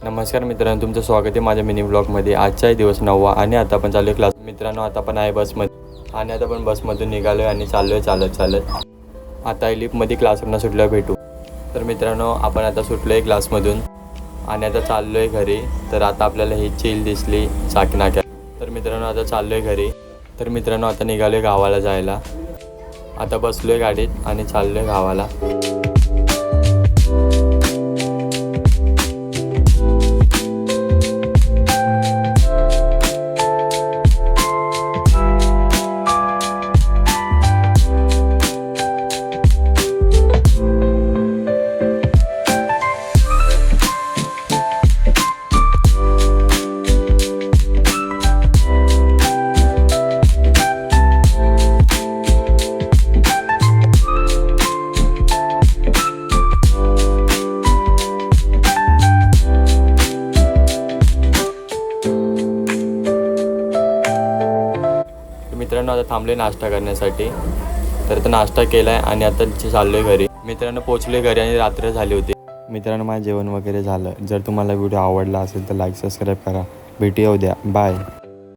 नमस्कार मित्रांनो, तुमचं स्वागत आहे माझ्या मिनी ब्लॉगमध्ये। आजचाही दिवस 9वा आणि आता आपण चालू आहे क्लास। मित्रांनो, आता आपण आहे बसमध्ये आणि आता आपण बसमधून निघालो आहे आणि चाललो आहे चालत। आता लिफ्टमध्ये क्लासवरून सुटल्यावर भेटू। तर मित्रांनो, आपण आता सुटलो आहे क्लासमधून आणि आता चाललो आहे घरी। तर आता आपल्याला ही चिल दिसली चाकनाक्या। तर मित्रांनो, आता चाललो आहे घरी। तर मित्रांनो, आता निघालो आहे गावाला जायला। आता बसलो आहे गाडीत आणि चाललो आहे गावाला। मित्रांनो, आता थांबले नाश्ता करण्यासाठी। तर आता नाश्ता केला आहे आणि आता चाललो आहे घरी। मित्रांनो, पोचले घरी आणि रात्र झाली होती। मित्रांनो, माझं जेवण वगैरे झालं। जर तुम्हाला व्हिडिओ आवडला असेल तर लाईक सबस्क्राईब करा। भेटूया उद्या, बाय।